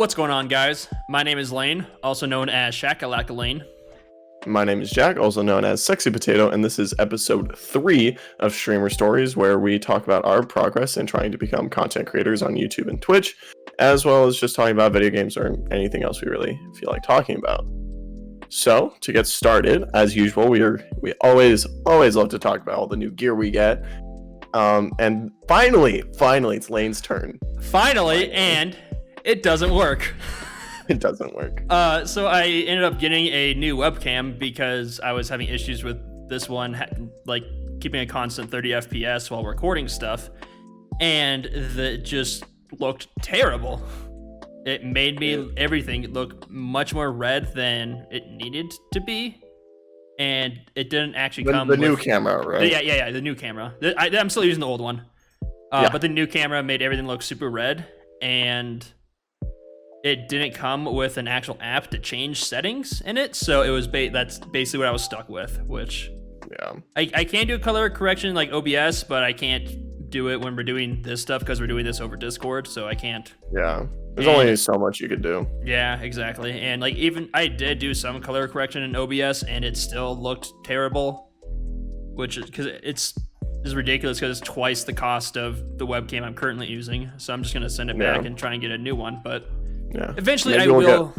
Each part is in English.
What's going on, guys? My name is Lane, also known as Shakalaka Lane. My name is Jack, also known as Sexy Potato, and this is episode 3 of Streamer Stories, where we talk about our progress in trying to become content creators on YouTube and Twitch, as well as just talking about video games or anything else we really feel like talking about. So, to get started, as usual, we always love to talk about all the new gear we get. And finally, it's Lane's turn. Finally, and it doesn't work. It doesn't work. So I ended up getting a new webcam because I was having issues with this one, like keeping a constant 30 FPS while recording stuff, and it just looked terrible. It made me everything look much more red than it needed to be, and it didn't actually come the with new camera, right? Yeah, the new camera. I'm still using the old one, but the new camera made everything look super red, and it didn't come with an actual app to change settings in it, so it was that's basically what I was stuck with. Which, yeah, I can do color correction like OBS, but I can't do it when we're doing this stuff because we're doing this over Discord, so I can't. Yeah, there's only so much you could do. Yeah, exactly. And like even I did do some color correction in OBS, and it still looked terrible, which is because it's ridiculous because it's twice the cost of the webcam I'm currently using. So I'm just gonna send it back and try and get a new one, but. Yeah. Eventually, I will.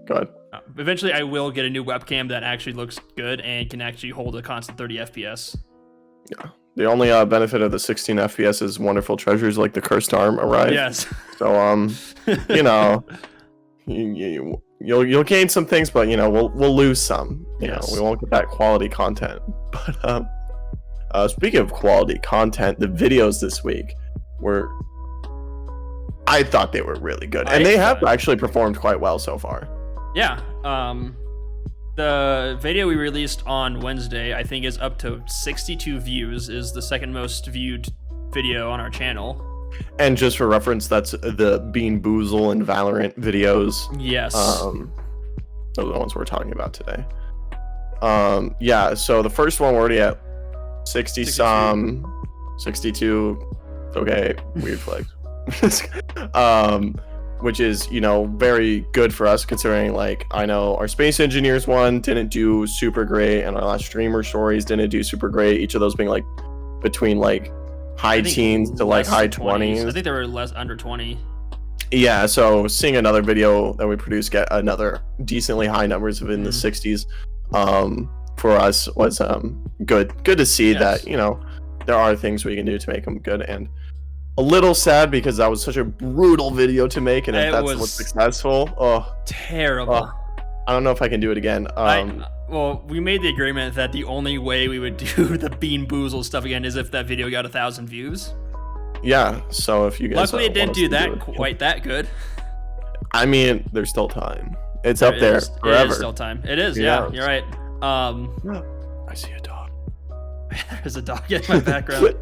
Go ahead. Eventually, I will get a new webcam that actually looks good and can actually hold a constant 30 FPS. Yeah. The only benefit of the 16 FPS is wonderful treasures like the cursed arm arrive. Yes. So you know, you'll gain some things, but we'll lose some. You know, we won't get that quality content. But speaking of quality content, the videos this week were. I thought they were really good, and they have actually performed quite well so far. Yeah. The video we released on Wednesday, I think, is up to 62 views. Is the second most viewed video on our channel. And just for reference, that's the Bean Boozle and Valorant videos. Yes. Those are the ones we're talking about today. Yeah. So the first one we're already at 62. Okay, weird flex. Which is very good for us considering, like, I know our Space Engineers one didn't do super great and our last Streamer Stories didn't do super great, each of those being like between like high teens to like high 20s. I think they were less under 20. Yeah, so seeing another video that we produced get another decently high numbers of in the 60s for us was good to see that there are things we can do to make them good. And a little sad because that was such a brutal video to make, and if that's what's successful, terrible. I don't know if I can do it again. Well, we made the agreement that the only way we would do the Bean Boozle stuff again is if that video got 1,000 views. Yeah, so if you guys luckily it didn't do that quite that good. I mean, there's still time. It's up there forever. It is still time. It is. Yeah, you're right. I see a dog. There's a dog in my background.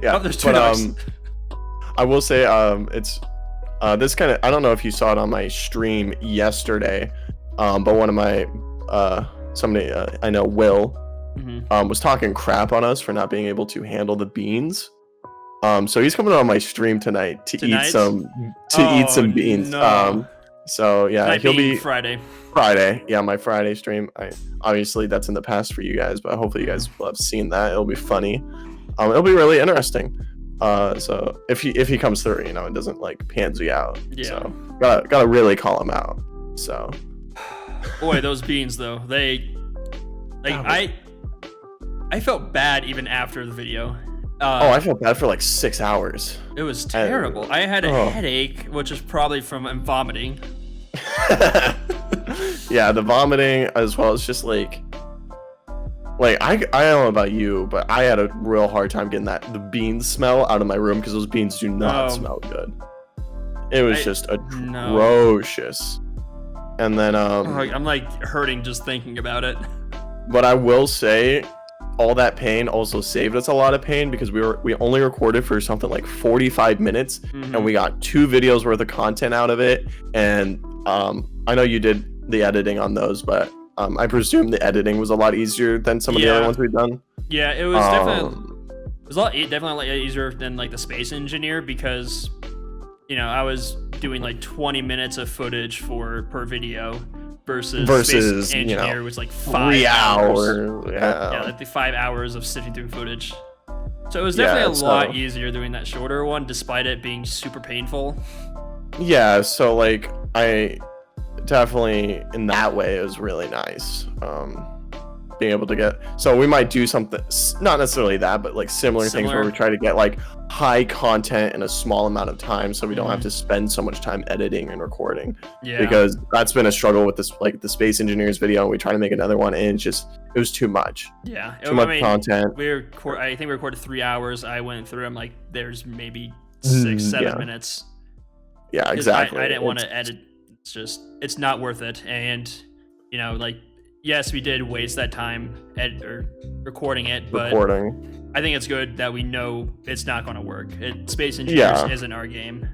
Yeah, there's two dogs. I will say, it's this kind of, I don't know if you saw it on my stream yesterday, but one of my somebody I know, Will, was talking crap on us for not being able to handle the beans. So he's coming on my stream tonight to eat some beans. No. So yeah, he'll be Friday. Yeah, my Friday stream. Obviously that's in the past for you guys, but hopefully you guys will have seen that. It'll be funny. It'll be really interesting. So if he comes through, it doesn't like pansy out. Yeah. So gotta really call him out. So. Boy, those beans though, they like I felt bad even after the video. I felt bad for like 6 hours. It was terrible. I had a headache, which is probably from vomiting. Yeah, the vomiting as well as just like I don't know about you, but I had a real hard time getting the bean smell out of my room because those beans do not smell good. It was just atrocious. And then I'm like hurting just thinking about it. But I will say, all that pain also saved us a lot of pain because we only recorded for something like 45 minutes and we got 2 videos worth of content out of it. And I know you did the editing on those, but I presume the editing was a lot easier than some of the other ones we've done. Yeah, it was definitely a lot easier than like the Space Engineer because I was doing like 20 minutes of footage per video versus Space you Engineer know, was like 5 3 hours. hours. Yeah, like the 5 hours of sifting through footage. So it was definitely a lot easier doing that shorter one, despite it being super painful. Yeah, so like I definitely in that way it was really nice. Being able to get, so we might do something, not necessarily that, but like similar things where we try to get like high content in a small amount of time, so we don't have to spend so much time editing and recording. Yeah, because that's been a struggle with this, like the Space Engineers video, and we try to make another one, and it was too much. Yeah, too much content. I think we recorded 3 hours. I went through. I'm like, there's maybe 6-7 minutes. Yeah, exactly. I didn't want to edit. It's not worth it. And you know, like, yes, we did waste that time recording it, but I think it's good that we know it's not going to work. Space Engineers isn't our game.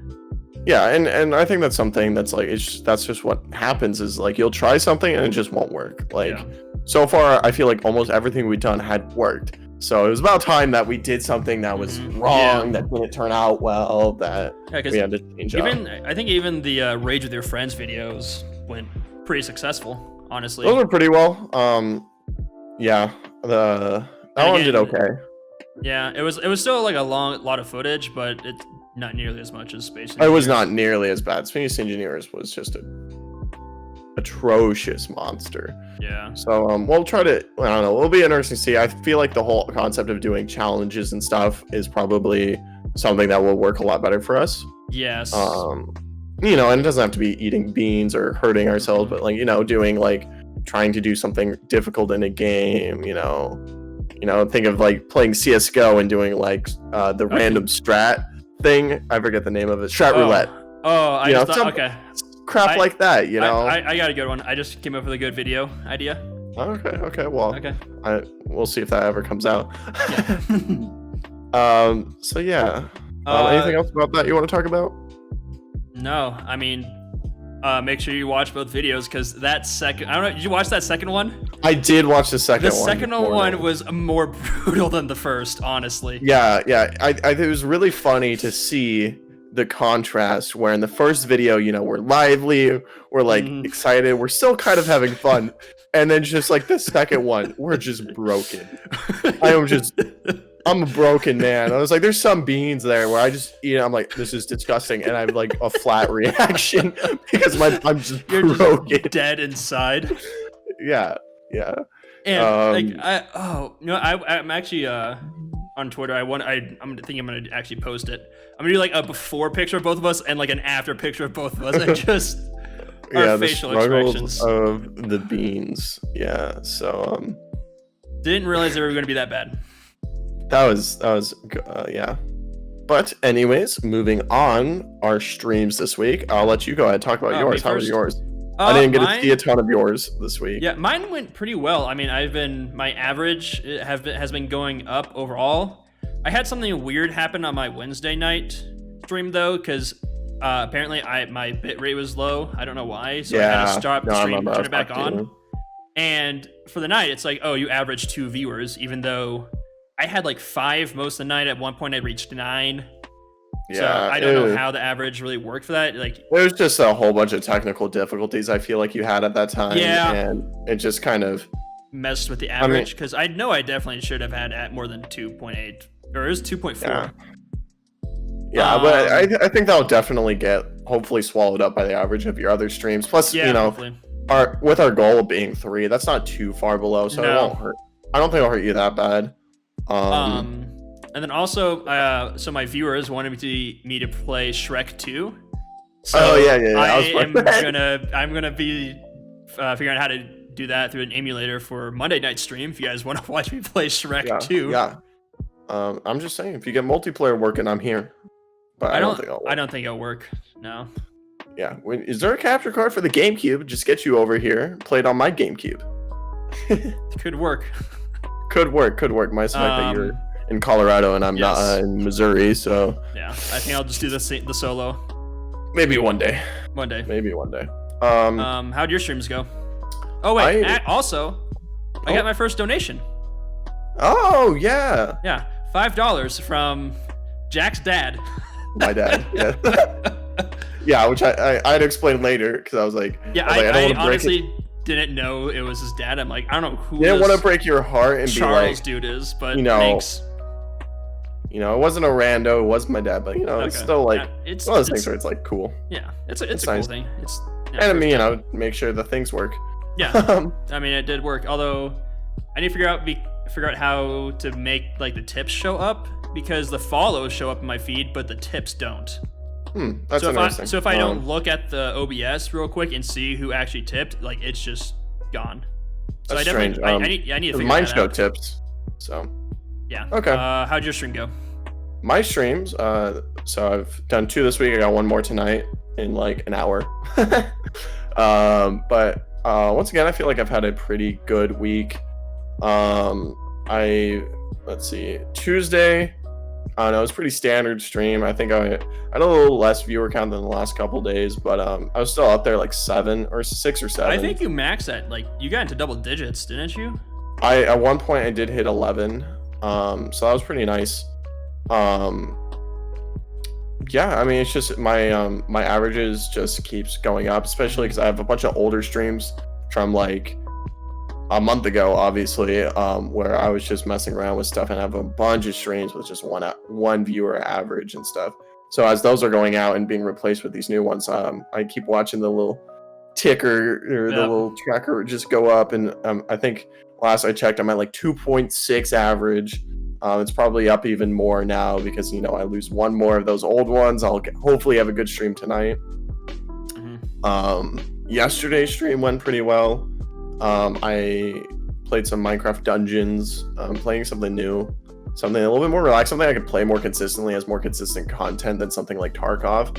Yeah, and I think that's something that's like, that's just what happens is like you'll try something and it just won't work. Like so far, I feel like almost everything we've done had worked. So it was about time that we did something that was wrong, that didn't turn out well, that we had to change up. I think even the Rage with Your Friends videos went pretty successful. Honestly, those were pretty well. Yeah, that one did okay. Yeah, it was still like a lot of footage, but it's not nearly as much as Space Engineers. It was not nearly as bad. Space Engineers was just an atrocious monster. Yeah. So we'll try to, I don't know, it'll be interesting to see. I feel like the whole concept of doing challenges and stuff is probably something that will work a lot better for us. Yes. You know, and it doesn't have to be eating beans or hurting ourselves, but like, you know, doing like trying to do something difficult in a game, you know, think of like playing CSGO and doing like the random strat thing. I forget the name of it. Strat roulette. Oh, I just thought, okay. Crap like that, you know. I got a good one. I just came up with a good video idea. Okay. Well, okay. We'll see if that ever comes out. Yeah. So yeah. Anything else about that you want to talk about? No, I mean, make sure you watch both videos because that second, I don't know, did you watch that second one? I did watch the second one. The second one was more brutal than the first, honestly. Yeah. It was really funny to see the contrast where in the first video, you know, we're lively, we're like excited, we're still kind of having fun. And then just like the second one, we're just broken. I'm a broken man. I was like, there's some beans there where I just eat it. I'm like, this is disgusting. And I have like a flat reaction because I'm just broken. Just dead inside. Yeah. And I'm actually on Twitter. I'm thinking I'm gonna actually post it. I'm gonna do like a before picture of both of us and like an after picture of both of us and just our facial expressions of the beans. Yeah. So didn't realize they were gonna be that bad. That was yeah. But anyways, moving on, our streams this week. I'll let you go ahead and talk about yours. How are yours? I didn't get to see a ton of yours this week. Yeah, mine went pretty well. I mean, my average has been going up overall. I had something weird happen on my Wednesday night stream though, because apparently my bit rate was low. I don't know why, so I had to stop the stream, turn it back on. And for the night, it's like, oh, you average 2 viewers, even though I had like 5 most of the night. At one point, I reached 9. Yeah, so I don't know how the average really worked for that. Like, there's just a whole bunch of technical difficulties I feel like you had at that time. Yeah, and it just kind of messed with the average because I know I definitely should have had at more than 2.8 or it was 2.4. Yeah, but I think that'll definitely get hopefully swallowed up by the average of your other streams. Plus, you know, hopefully. Our goal being 3, that's not too far below, so it won't hurt. I don't think it'll hurt you that bad. And then also, so my viewers wanted me to play Shrek 2. So I'm gonna be figuring out how to do that through an emulator for Monday night stream. If you guys want to watch me play Shrek 2, yeah. I'm just saying, if you get multiplayer working, I'm here. But I don't think it'll work. No. Yeah. Is there a capture card for the GameCube? Just get you over here. Play it on my GameCube. Could work. Could work. My fact that you're in Colorado and I'm not in Missouri, so yeah, I think I'll just do the solo. Maybe one day. Maybe one day. How'd your streams go? Oh wait, I got my first donation. Oh yeah. Yeah, $5 from Jack's dad. My dad. Yeah. Yeah, which I'd explain later because I was like, Yeah, I don't I want to break it. honestly didn't know it was his dad. I'm like, I don't know who Didn't want to this break your heart and Charles be like, dude is, but you know, makes it wasn't a rando, it wasn't my dad, but it's okay. still like Yeah, it's one of those things where it's like cool. yeah, it's a It's cool nice. thing. It's yeah, And I first mean, time. make sure the things work. Yeah, I mean it did work. Although I need to figure out how to make like the tips show up because the follows show up in my feed, but the tips don't. That's interesting. So if I don't look at the OBS real quick and see who actually tipped, like it's just gone. So that's I strange. definitely I need to figure mine that show out. tips. So Yeah. okay. How'd your stream go? My streams, so I've done 2 this week. I got 1 more tonight in like an hour. But once again, I feel like I've had a pretty good week. Let's see, Tuesday, I don't know, it was pretty standard stream. I think I had a little less viewer count than the last couple days, but I was still up there like 7 or 6 or 7. I think you maxed at like you got into double digits, didn't you? At one point I did hit 11, so that was pretty nice. Yeah, I mean, it's just my averages just keeps going up, especially because I have a bunch of older streams from like a month ago, obviously, where I was just messing around with stuff, and I have a bunch of streams with just one viewer average and stuff. So as those are going out and being replaced with these new ones, I keep watching the little ticker or the little tracker just go up, and I think last I checked, I'm at like 2.6 average. It's probably up even more now because I lose 1 more of those old ones. I'll hopefully have a good stream tonight. Yesterday's stream went pretty well. I played some Minecraft Dungeons. Playing something new, something a little bit more relaxed, something I could play more consistently, as more consistent content than something like Tarkov.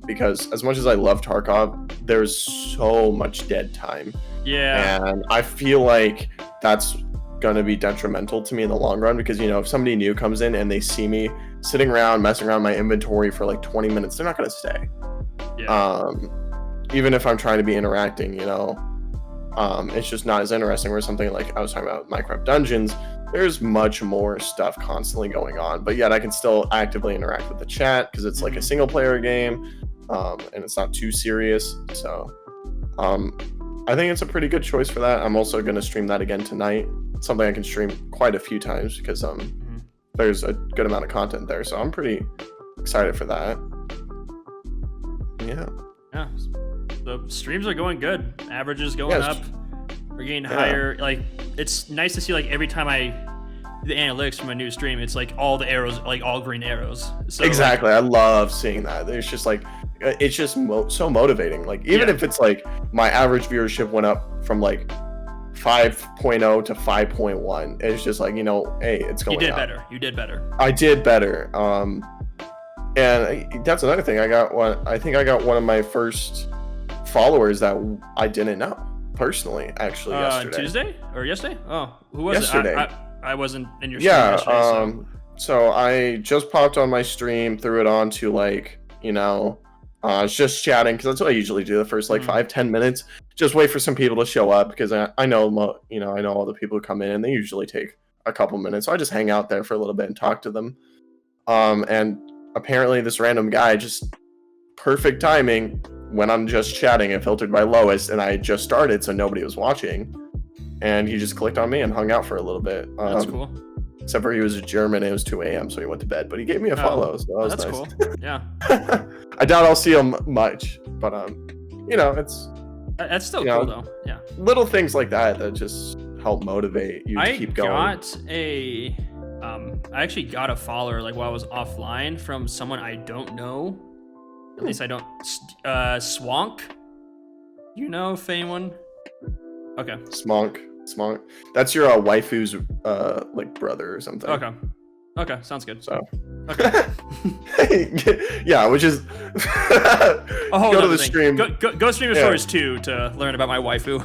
Because as much as I love Tarkov, there's so much dead time. Yeah. And I feel like that's gonna be detrimental to me in the long run because if somebody new comes in and they see me sitting around messing around my inventory for like 20 minutes, they're not gonna stay. Even if I'm trying to be interacting, it's just not as interesting. Where something like I was talking about Minecraft Dungeons, there's much more stuff constantly going on, but yet I can still actively interact with the chat because it's like a single player game, and it's not too serious. So I think it's a pretty good choice for that. I'm also going to stream that again tonight. It's something I can stream quite a few times because there's a good amount of content there. So I'm pretty excited for that. Yeah. The streams are going good. Averages going up. We're getting higher. Like it's nice to see like every time the analytics from a new stream, it's like all the arrows, like all green arrows. So, exactly. I love seeing that. It's just like it's just so motivating. Like even if it's like my average viewership went up from like 5.0 to 5.1, it's just like hey, it's going up. You did better. I did better. And that's another thing. I think I got one of my first followers that I didn't know personally, actually, yesterday. Tuesday or yesterday? Oh, who was yesterday. it? I wasn't in your stream yesterday. So I just popped on my stream, threw it on to like, I was just chatting because that's what I usually do the first like 5-10 minutes. Just wait for some people to show up because I know, I know all the people who come in and they usually take a couple minutes. So I just hang out there for a little bit and talk to them. And apparently this random guy, just perfect timing, when I'm just chatting and filtered by lowest, and I had just started, so nobody was watching, and he just clicked on me and hung out for a little bit. That's cool. Except for he was a German and it was 2 a.m., so he went to bed, but he gave me a follow, so that was that's nice. Cool. Yeah. I doubt I'll see him much, but it's that's still cool though. Yeah. Little things like that just help motivate you to keep going. I actually got a follower like while I was offline from someone I don't know. At least I don't. Swank. You know Fame? Okay. Smonk. That's your waifu's like brother or something. Okay. Sounds good. So. Okay. Yeah, which is. Go to the stream. Go stream your stories too to learn about my waifu.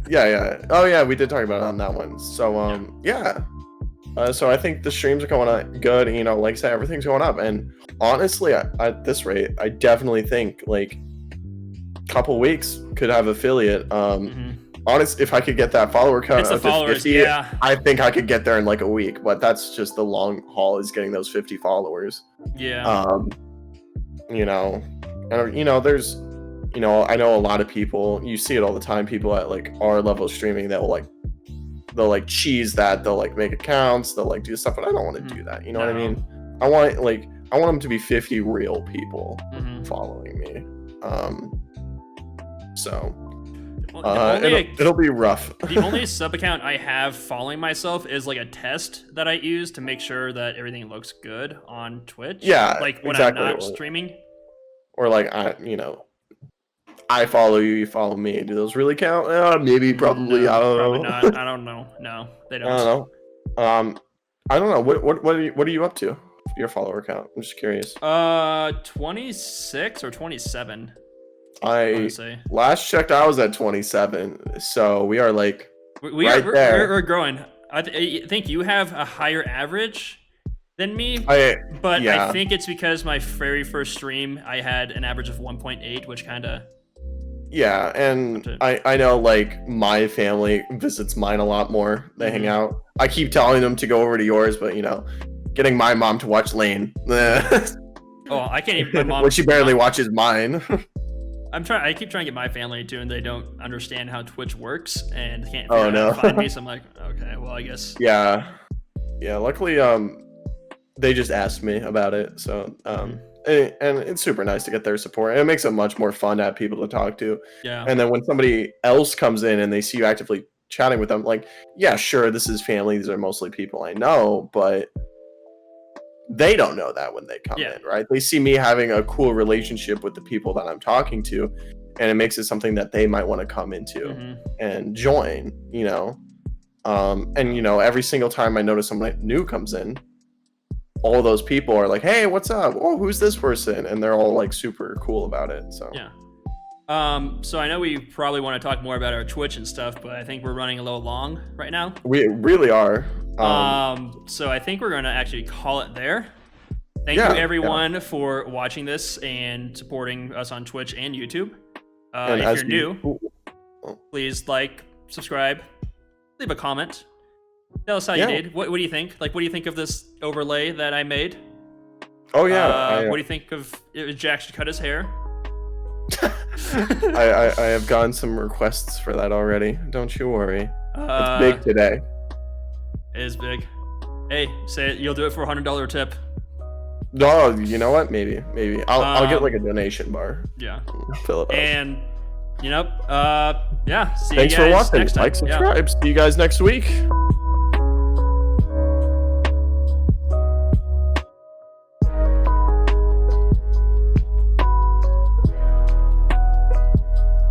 Yeah. Oh yeah, we did talk about it on that one. So yeah. So I think the streams are going on good. Like I said, everything's going up. And honestly, at this rate, I definitely think like a couple weeks could have affiliate. Honest, if I could get that follower count up to 50, I think I could get there in like a week. But that's just the long haul, is getting those 50 followers. Yeah. And there's, I know a lot of people. You see it all the time. People at like our level of streaming that will like they'll like cheese that. They'll like make accounts. They'll like do stuff, but I don't want to do that. You know what I mean? I want them to be 50 real people following me. So it'll be rough. The only sub account I have following myself is like a test that I use to make sure that everything looks good on Twitch. Yeah, like when exactly. I'm not streaming. Or like I follow you, you follow me. Do those really count? Maybe, probably. No, I don't probably know. Not. I don't know. No, they don't. I don't know. I don't know. What are you up to? Your follower count. I'm just curious. 26 or 27. Last checked, I was at 27. So we are like we're growing. I think you have a higher average than me, but I think it's because my very first stream I had an average of 1.8, which kind of. Yeah, and I know like my family visits mine a lot more. They hang out. I keep telling them to go over to yours, but getting my mom to watch Lane. Oh, I can't even. My mom. Well, she barely watches mine. I keep trying to get my family to, and they don't understand how Twitch works and can't figure out how to find me. So I'm like, okay, well, I guess. Yeah. Luckily, they just asked me about it. So, and it's super nice to get their support. And it makes it much more fun to have people to talk to. Yeah. And then when somebody else comes in and they see you actively chatting with them, like, yeah, sure, this is family. These are mostly people I know, but they don't know that when they come in, right? They see me having a cool relationship with the people that I'm talking to, and it makes it something that they might want to come into and join, and every single time I notice someone new comes in, all those people are like, hey, what's up? Oh, who's this person? And they're all like super cool about it. So so I know we probably want to talk more about our Twitch and stuff, but I think we're running a little long right now. We really are. So I think we're going to actually call it there. Thank you everyone for watching this and supporting us on Twitch and YouTube. If you're new, please like, subscribe, leave a comment. Tell us how you did. What do you think? Like, what do you think of this overlay that I made? Oh yeah. What do you think of Jack should cut his hair? I have gotten some requests for that already. Don't you worry. It's big today. It is big. Hey, say it. You'll do it for a $100 tip. No, you know what? Maybe. I'll get like a donation bar. Yeah. Fill it up. And see Thanks you guys for watching. next time. Like, subscribe. See you guys next week.